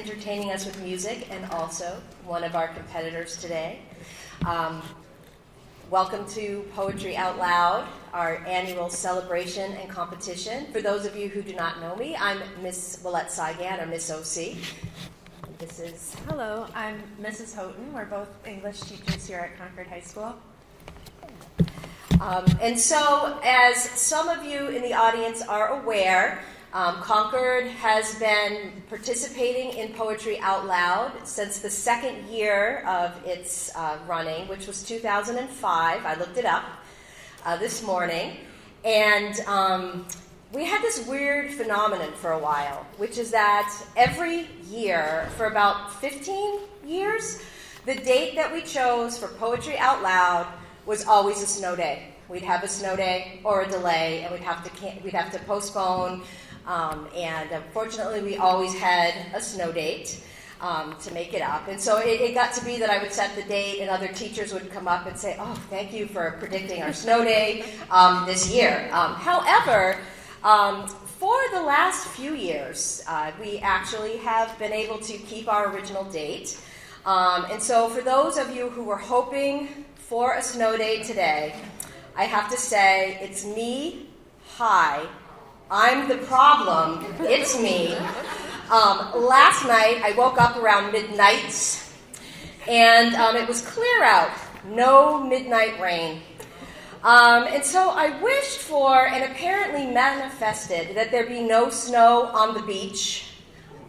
entertaining us with music, and also one of our competitors today. Welcome to Poetry Out Loud, our annual celebration and competition. For those of you who do not know me, I'm Miss Willette Saigan, or Miss OC. This is... Hello, I'm Mrs. Houghton. We're both English teachers here at Concord High School. And so, as some of you in the audience are aware, Concord has been participating in Poetry Out Loud since the second year of its running, which was 2005. I looked it up this morning. And we had this weird phenomenon for a while, which is that every year, for about 15 years, the date that we chose for Poetry Out Loud was always a snow day. We'd have a snow day or a delay, and we'd have to postpone. And unfortunately, we always had a snow date to make it up. And so it got to be that I would set the date, and other teachers would come up and say, "Oh, thank you for predicting our snow day this year." However, for the last few years, we actually have been able to keep our original date. And so for those of you who were hoping for a snow day today, I have to say, it's me. Hi. I'm the problem. It's me. Last night, I woke up around midnight, and it was clear out. No midnight rain. And so I wished for, and apparently manifested, that there be no snow on the beach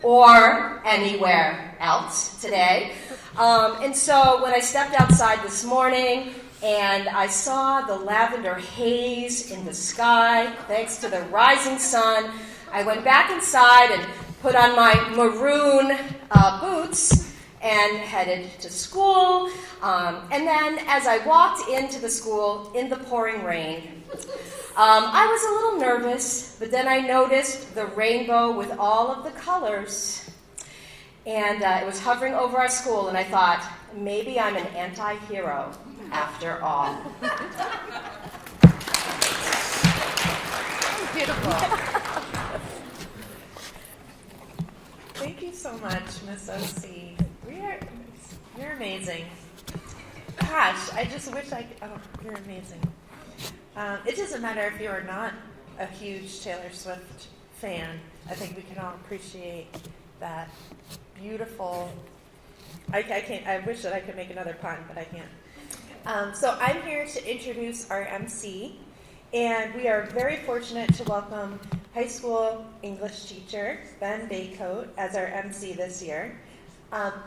or anywhere else today. And so when I stepped outside this morning, and I saw the lavender haze in the sky, thanks to the rising sun, I went back inside and put on my maroon boots and headed to school. And then as I walked into the school in the pouring rain, I was a little nervous, but then I noticed the rainbow with all of the colors. And it was hovering over our school, and I thought, maybe I'm an anti-hero after all. Beautiful. Thank you so much, Miss OC. You're amazing. Gosh, I just wish I could. Oh, you're amazing. It doesn't matter if you are not a huge Taylor Swift fan. I think we can all appreciate that beautiful. I can't. I wish that I could make another pun, but I can't. So I'm here to introduce our MC, and we are very fortunate to welcome high school English teacher Ben Baycoat as our MC this year.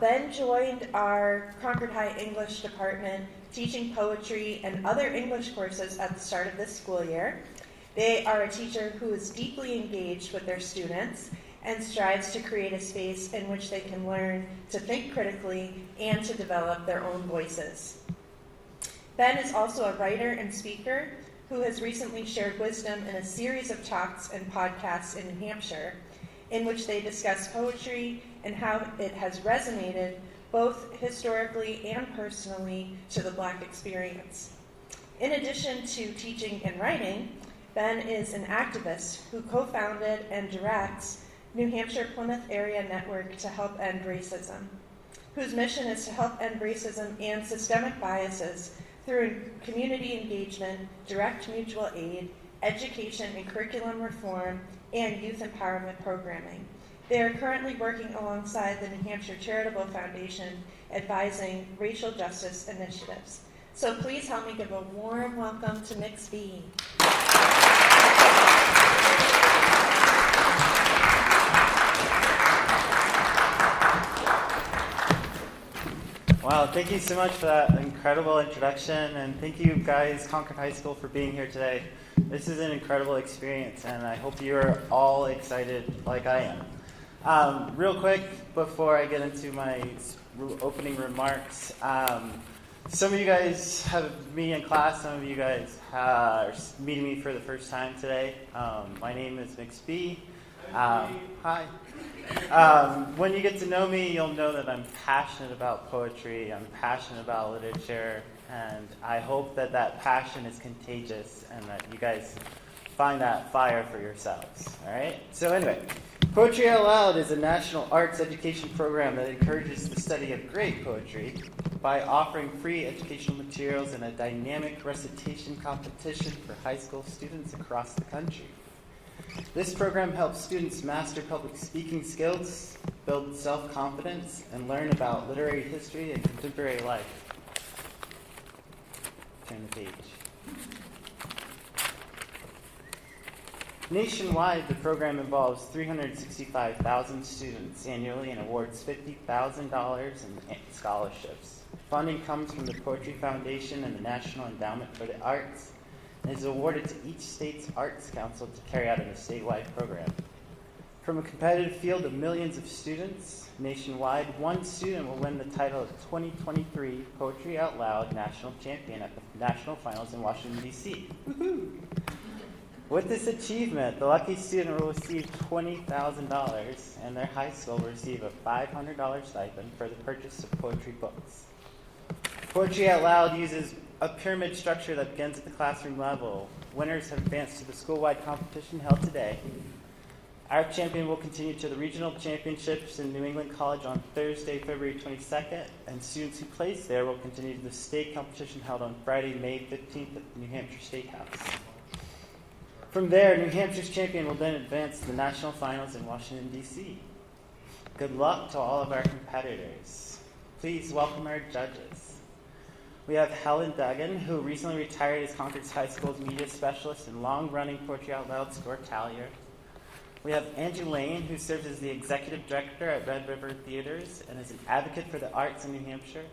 Ben joined our Concord High English department teaching poetry and other English courses at the start of this school year. They are a teacher who is deeply engaged with their students and strives to create a space in which they can learn to think critically and to develop their own voices. Ben is also a writer and speaker who has recently shared wisdom in a series of talks and podcasts in New Hampshire, in which they discuss poetry and how it has resonated both historically and personally to the Black experience. In addition to teaching and writing, Ben is an activist who co-founded and directs New Hampshire Plymouth Area Network to Help End Racism, whose mission is to help end racism and systemic biases through community engagement, direct mutual aid, education and curriculum reform, and youth empowerment programming. They are currently working alongside the New Hampshire Charitable Foundation, advising racial justice initiatives. So please help me give a warm welcome to Mix B. Wow, thank you so much for that incredible introduction, and thank you guys, Concord High School, for being here today. This is an incredible experience, and I hope you're all excited like I am. Real quick, before I get into my opening remarks, some of you guys have me in class, some of you guys are meeting me for the first time today. My name is Mix B. Hi. When you get to know me, you'll know that I'm passionate about poetry, I'm passionate about literature, and I hope that that passion is contagious and that you guys find that fire for yourselves, all right? So anyway, Poetry Out Loud is a national arts education program that encourages the study of great poetry by offering free educational materials and a dynamic recitation competition for high school students across the country. This program helps students master public speaking skills, build self-confidence, and learn about literary history and contemporary life. Turn the page. Nationwide, the program involves 365,000 students annually and awards $50,000 in scholarships. Funding comes from the Poetry Foundation and the National Endowment for the Arts and is awarded to each state's arts council to carry out in a statewide program. From a competitive field of millions of students nationwide, one student will win the title of 2023 Poetry Out Loud National Champion at the National Finals in Washington, D.C. Woohoo! With this achievement, the lucky student will receive $20,000, and their high school will receive a $500 stipend for the purchase of poetry books. Poetry Out Loud uses a pyramid structure that begins at the classroom level. Winners have advanced to the school-wide competition held today. Our champion will continue to the regional championships in New England College on Thursday, February 22nd, and students who place there will continue to the state competition held on Friday, May 15th at the New Hampshire State House. From there, New Hampshire's champion will then advance to the national finals in Washington, D.C. Good luck to all of our competitors. Please welcome our judges. We have Helen Duggan, who recently retired as Concord High School's media specialist and long-running Poetry Out Loud score tallier. We have Andrew Lane, who serves as the executive director at Red River Theaters and is an advocate for the arts in New Hampshire.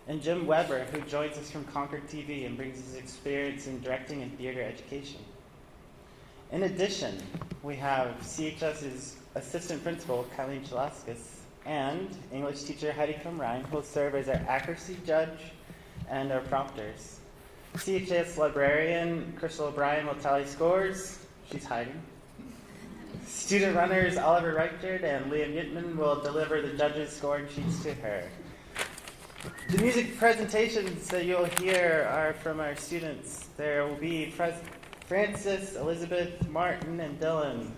And Jim Weber, who joins us from Concord TV and brings his experience in directing and theater education. In addition, we have CHS's assistant principal, Colleen Chalaskis, and English teacher Heidi Kumrein, who will serve as our accuracy judge and our prompters. CHS librarian Crystal O'Brien will tally scores. She's hiding. Student runners Oliver Reichard and Liam Yitman will deliver the judges' scoring sheets to her. The music presentations that you'll hear are from our students. There will be Francis, Elizabeth, Martin, and Dylan,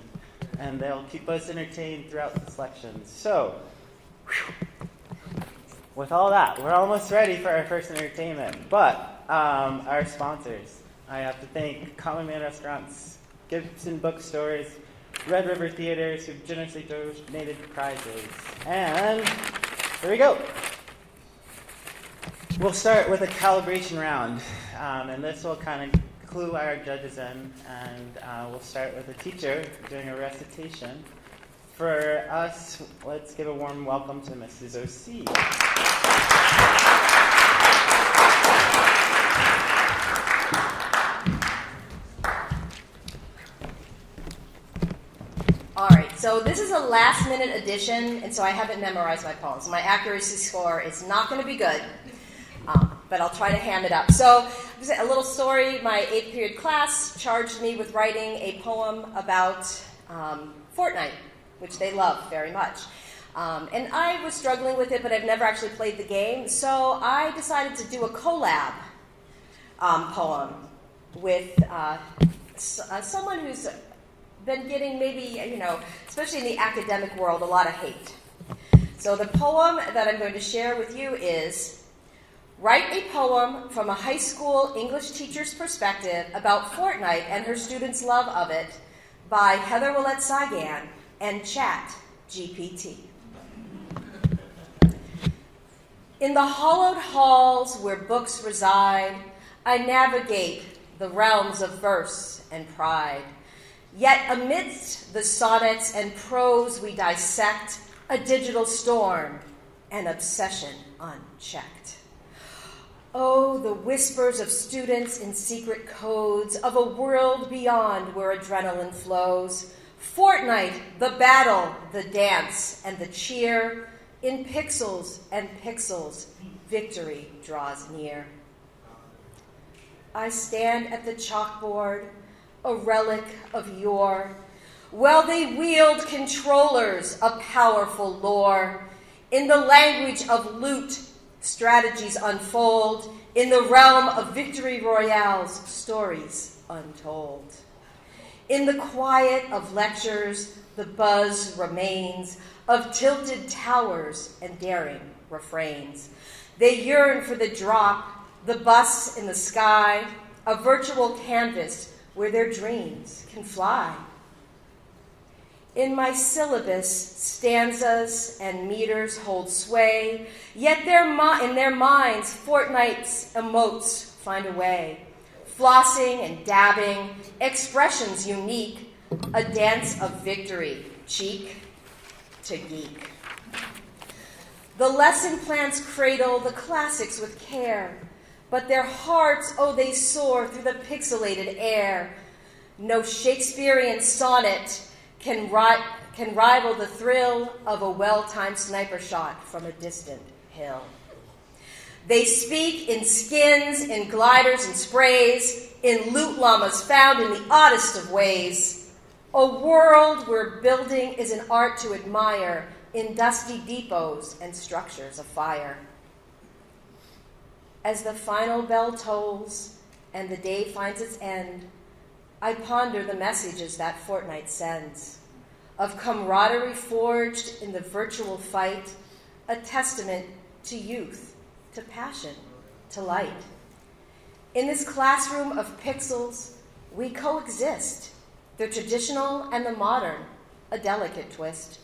and they'll keep us entertained throughout the selections. So, with all that, we're almost ready for our first entertainment. But our sponsors, I have to thank Common Man Restaurants, Gibson Bookstores, Red River Theaters, who've generously donated prizes. And here we go. We'll start with a calibration round, and this will kind of clue our judges in, and we'll start with a teacher doing a recitation. For us, let's give a warm welcome to Mrs. O.C. All right, so this is a last-minute addition, and so I haven't memorized my poems. My accuracy score is not going to be good, but I'll try to ham it up. So, a little story. My 8th period class charged me with writing a poem about Fortnite, which they love very much. And I was struggling with it, but I've never actually played the game. So I decided to do a collab poem with someone who's been getting maybe, especially in the academic world, a lot of hate. So the poem that I'm going to share with you is Write a Poem from a High School English Teacher's Perspective About Fortnite and Her Students' Love of It by Heather Willett-Sagan and Chat GPT. In the hollowed halls where books reside, I navigate the realms of verse and pride. Yet amidst the sonnets and prose we dissect, a digital storm, an obsession unchecked. Oh, the whispers of students in secret codes of a world beyond where adrenaline flows. Fortnite, the battle, the dance, and the cheer. In pixels and pixels, victory draws near. I stand at the chalkboard, a relic of yore. Well, they wield controllers, a powerful lore. In the language of loot, strategies unfold. In the realm of victory royales, stories untold. In the quiet of lectures, the buzz remains of tilted towers and daring refrains. They yearn for the drop, the bus in the sky, a virtual canvas where their dreams can fly. In my syllabus, stanzas and meters hold sway, yet in their minds, fortnights emotes find a way. Flossing and dabbing, expressions unique, a dance of victory, cheek to geek. The lesson plans cradle the classics with care, but their hearts, oh, they soar through the pixelated air. No Shakespearean sonnet can rival the thrill of a well-timed sniper shot from a distant hill. They speak in skins, in gliders and sprays, in loot llamas found in the oddest of ways. A world where building is an art to admire in dusty depots and structures of fire. As the final bell tolls and the day finds its end, I ponder the messages that fortnight sends, of camaraderie forged in the virtual fight, a testament to youth, to passion, to light. In this classroom of pixels, we coexist, the traditional and the modern, a delicate twist.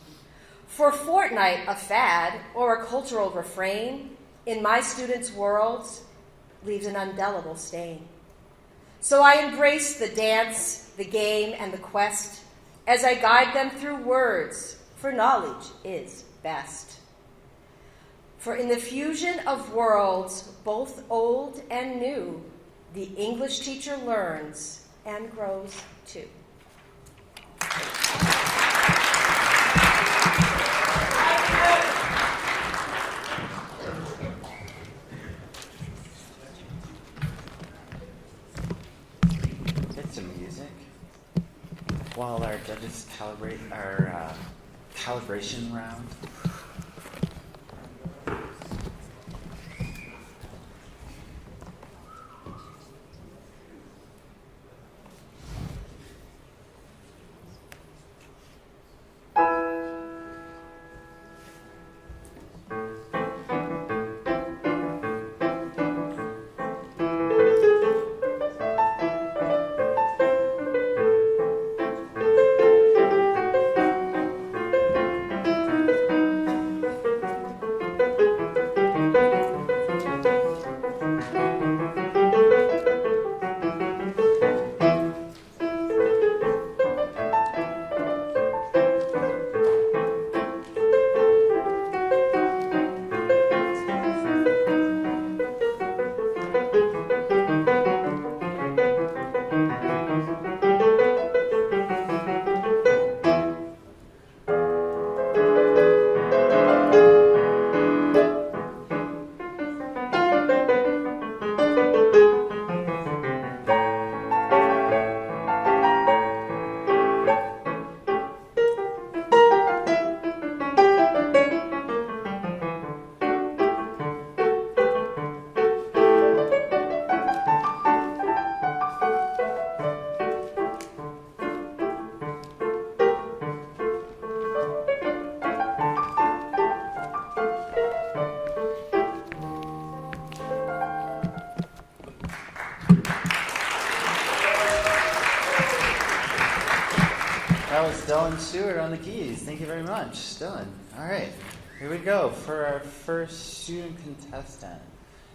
For fortnight, a fad or a cultural refrain in my students' worlds leaves an indelible stain. So I embrace the dance, the game, and the quest as I guide them through words, for knowledge is best. For in the fusion of worlds, both old and new, the English teacher learns and grows too. Get some music while our judges calibrate our calibration round. That was Dylan Stewart on the keys. Thank you very much, Dylan. All right, here we go for our first student contestant.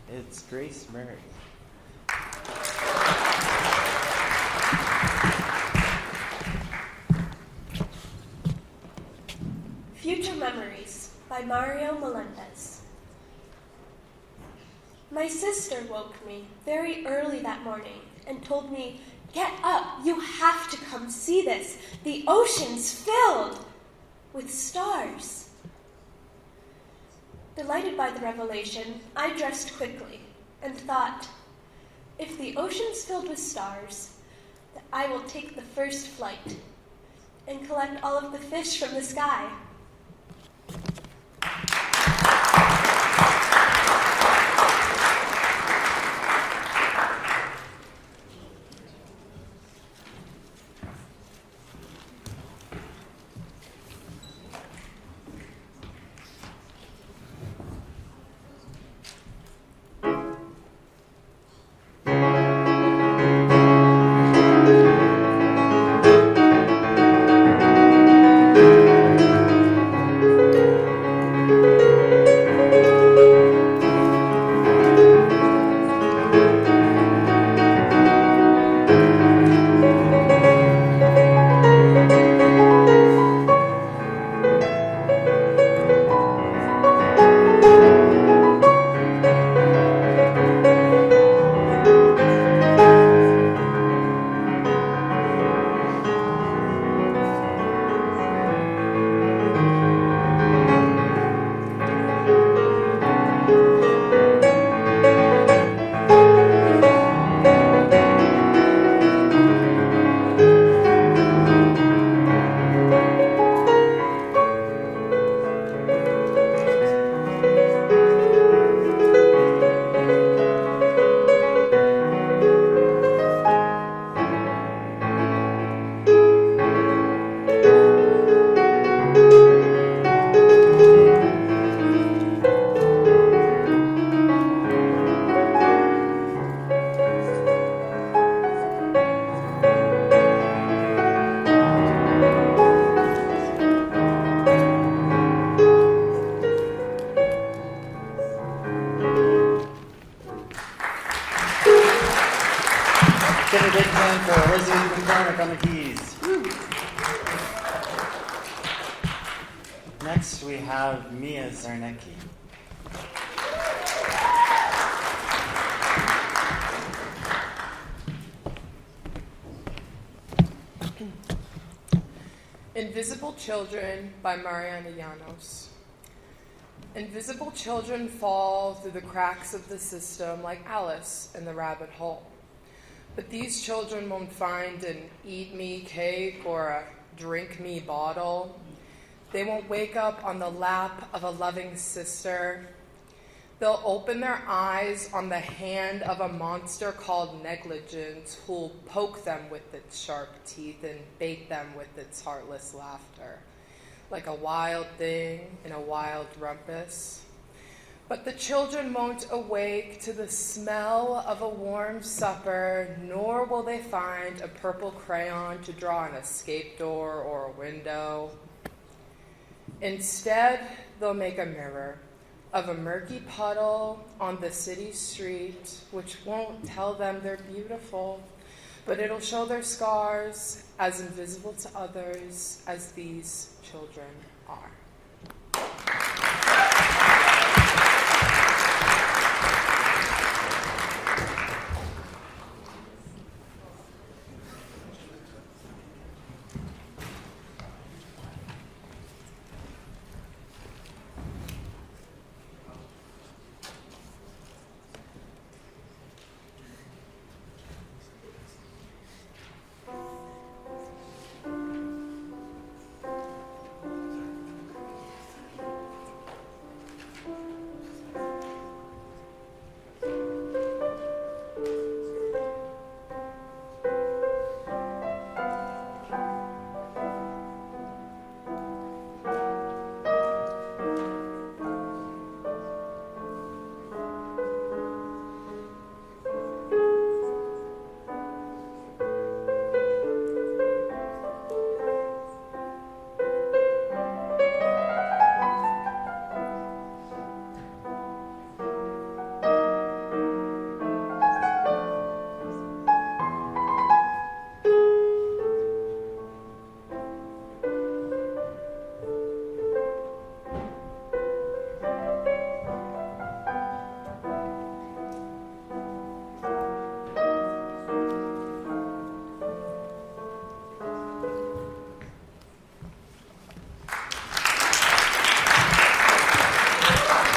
It's Grace Murray. Future Memories by Mario Melendez. My sister woke me very early that morning and told me, "Get up, you have to come see this. The ocean's filled with stars." Delighted by the revelation, I dressed quickly and thought, if the ocean's filled with stars, then I will take the first flight and collect all of the fish from the sky. again for Elizabeth McCormick on the keys. Next, we have Mia Zarnecki. Invisible Children by Mariana Llanos. Invisible children fall through the cracks of the system like Alice in the rabbit hole. But these children won't find an eat me cake or a drink me bottle. They won't wake up on the lap of a loving sister. They'll open their eyes on the hand of a monster called negligence who'll poke them with its sharp teeth and bait them with its heartless laughter, like a wild thing in a wild rumpus. But the children won't awake to the smell of a warm supper, nor will they find a purple crayon to draw an escape door or a window. Instead, they'll make a mirror of a murky puddle on the city street, which won't tell them they're beautiful, but it'll show their scars as invisible to others as these children are.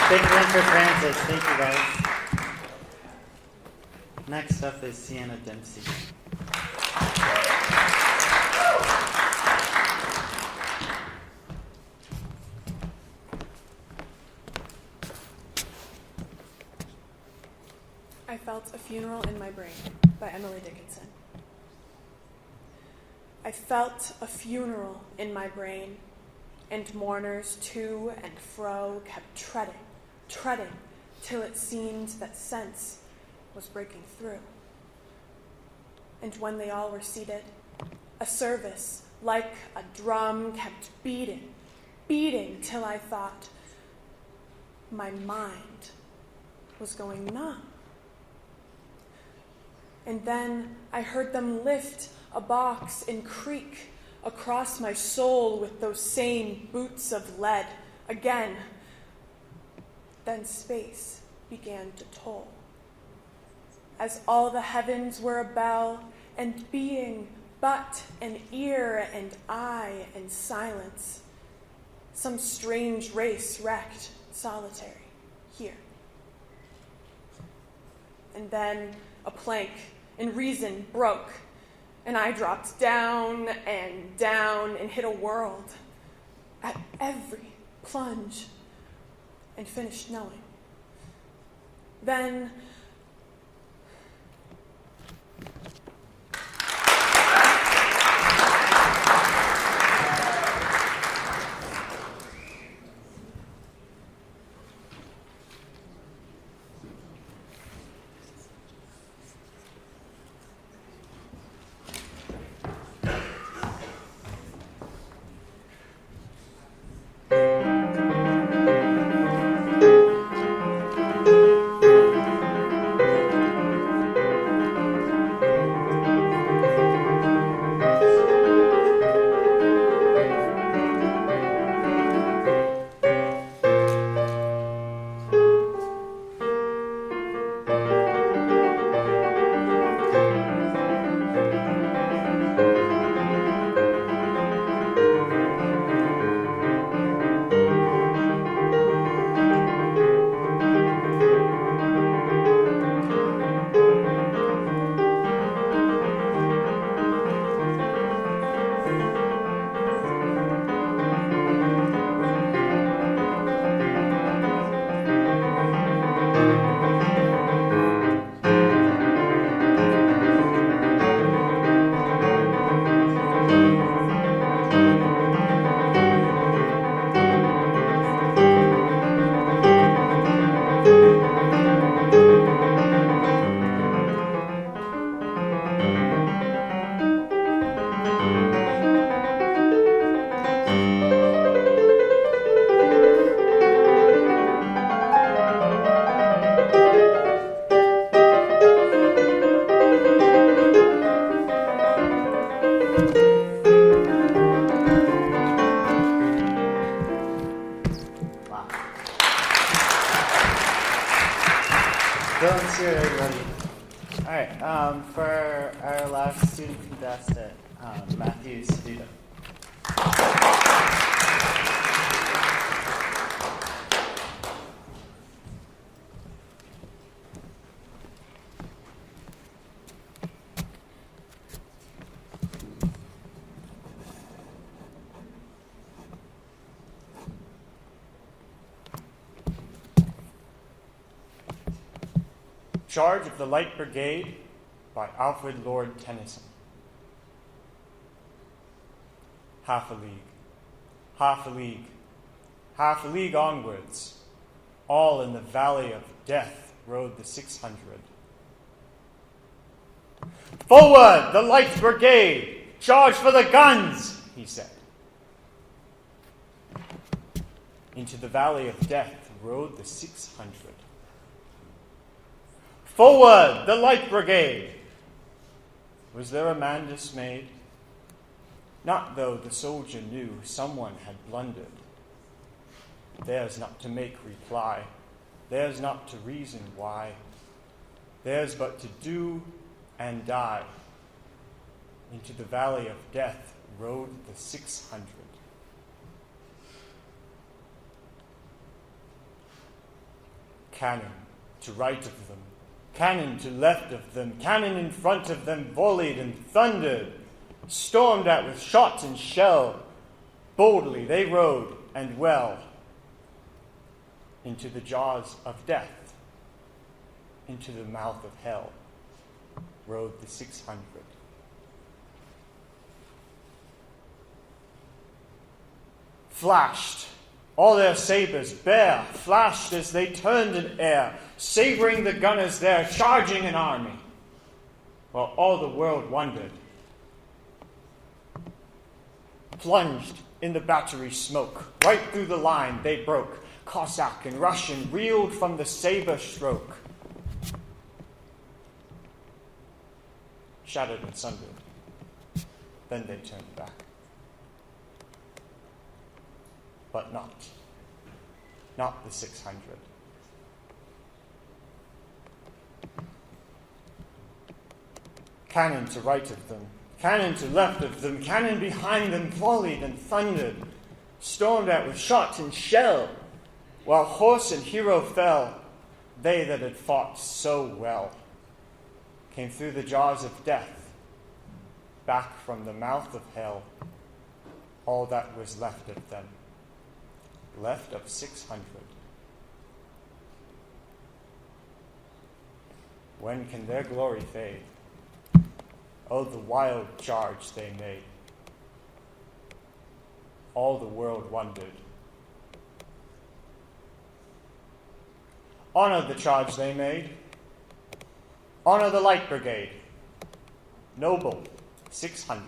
Big win for Francis. Thank you, guys. Next up is Sienna Dempsey. I Felt a Funeral in My Brain by Emily Dickinson. I felt a funeral in my brain, and mourners to and fro kept treading, till it seemed that sense was breaking through. And when they all were seated, a service like a drum kept beating till I thought my mind was going numb. And then I heard them lift a box and creak across my soul with those same boots of lead again. Then space began to toll, as all the heavens were a bell, and being but an ear and eye and silence, some strange race wrecked solitary here. And then a plank and reason broke, and I dropped down and hit a world at every plunge and finished knowing. Then Wow. Don't cheer, everybody. All right, for our last student contestant, Matthew Sedita. Charge of the Light Brigade by Alfred Lord Tennyson. Half a league, half a league, half a league onwards, all in the valley of death rode the 600. Forward, the Light Brigade! Charge for the guns, he said. Into the valley of death rode the 600. Forward, the Light Brigade! Was there a man dismayed? Not though the soldier knew someone had blundered. Theirs not to make reply, theirs not to reason why, theirs but to do and die. Into the valley of death rode the 600. Cannon to right of them, cannon to left of them, cannon in front of them volleyed and thundered, stormed at with shot and shell. Boldly they rode and well into the jaws of death, into the mouth of hell rode the 600. Flashed, all their sabers bare, flashed as they turned in air, sabering the gunners there, charging an army, while all the world wondered. Plunged in the battery smoke, right through the line they broke. Cossack and Russian reeled from the saber stroke. Shattered and sundered, then they turned back. But not the 600. Cannon to right of them, cannon to left of them, cannon behind them volleyed and thundered, stormed at with shot and shell, while horse and hero fell. They that had fought so well came through the jaws of death, back from the mouth of hell, all that was left of them, left of 600. When can their glory fade? Oh, the wild charge they made. All the world wondered. Honor the charge they made. Honor the Light Brigade. Noble 600.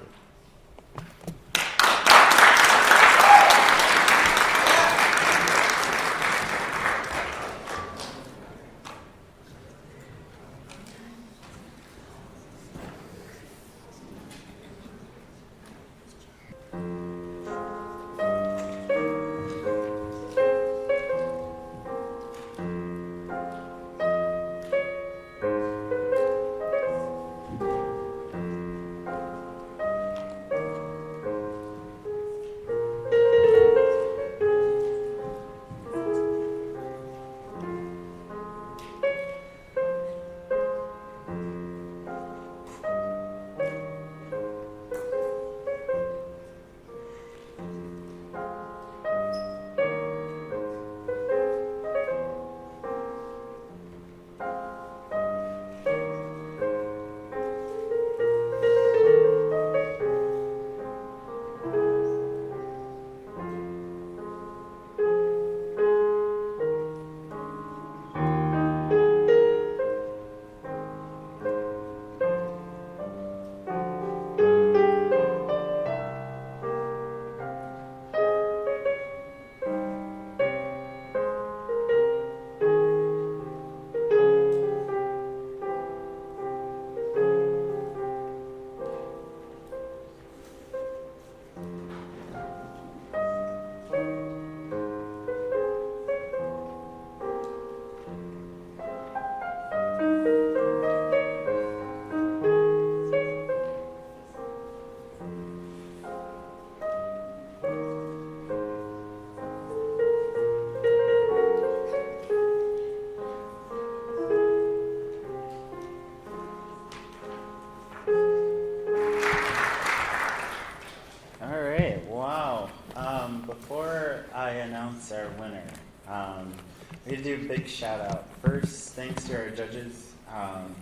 We do a big shout out. First, thanks to our judges.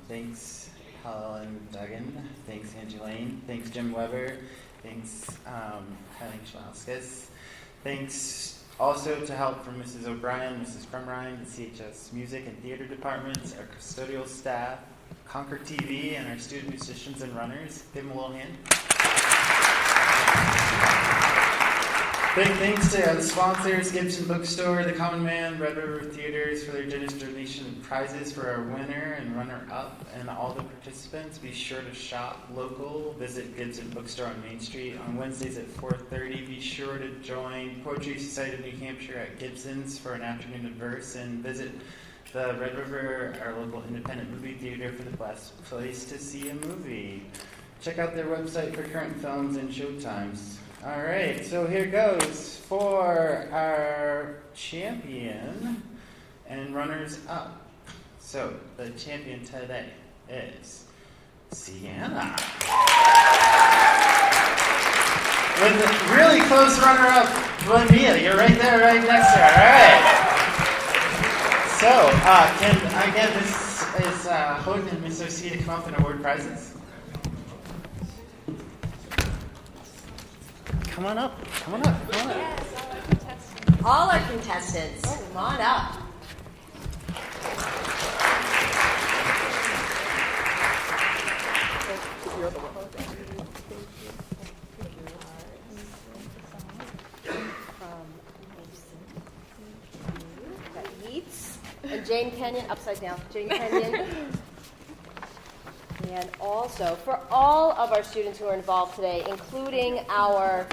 Thanks Helen Duggan. Thanks Angie Lane. Thanks Jim Weber. Thanks Henning Schmauskas. Thanks also to help from Mrs. O'Brien, Mrs. Crumrine, the CHS Music and Theater Departments, our custodial staff, Concord TV, and our student musicians and runners. Give them a little hand. Big thanks to the sponsors, Gibson Bookstore, The Common Man, Red River Theaters for their generous donation of prizes for our winner and runner-up, and all the participants. Be sure to shop local. Visit Gibson Bookstore on Main Street on Wednesdays at 4:30. Be sure to join Poetry Society of New Hampshire at Gibson's for an afternoon of verse, and visit the Red River, our local independent movie theater, for the best place to see a movie. Check out their website for current films and showtimes. All right, so here goes for our champion and runners-up. So the champion today is Sienna. With a really close runner-up, Bonilla. You're right there, right next to her. All right. So, can I get this is Houghton and Miss O.C. to come up and award prizes? Come on up. Come on up. Come on up. Yes, all our contestants. Come on up. And Jane Kenyon, upside down. Jane Kenyon. And also, for all of our students who are involved today, including our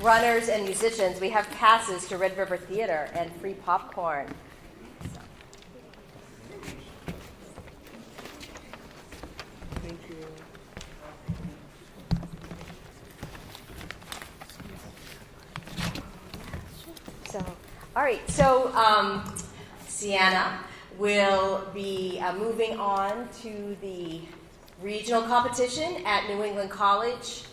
runners and musicians, we have passes to Red River Theater and free popcorn. Thank you. So, all right. So, Sienna will be moving on to the regional competition at New England College,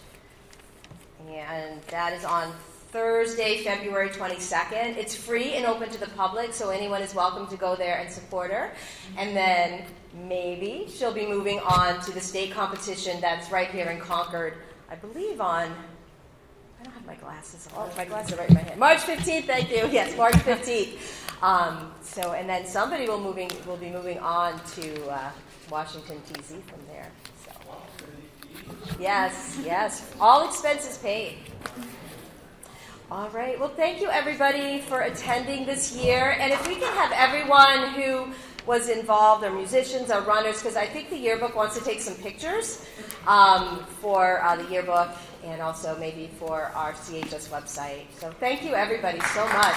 and that is on Thursday, February 22nd. It's free and open to the public, so anyone is welcome to go there and support her. And then maybe she'll be moving on to the state competition that's right here in Concord, I believe on, I don't have my glasses on. Oh, my glasses are right in my hand. March 15th, thank you. Yes, March 15th. And then somebody will be moving on to Washington, D.C. from there. So, yes, all expenses paid. All right. Well, thank you everybody for attending this year. And if we can have everyone who was involved, our musicians, our runners, because I think the yearbook wants to take some pictures for the yearbook and also maybe for our CHS website. So thank you everybody so much.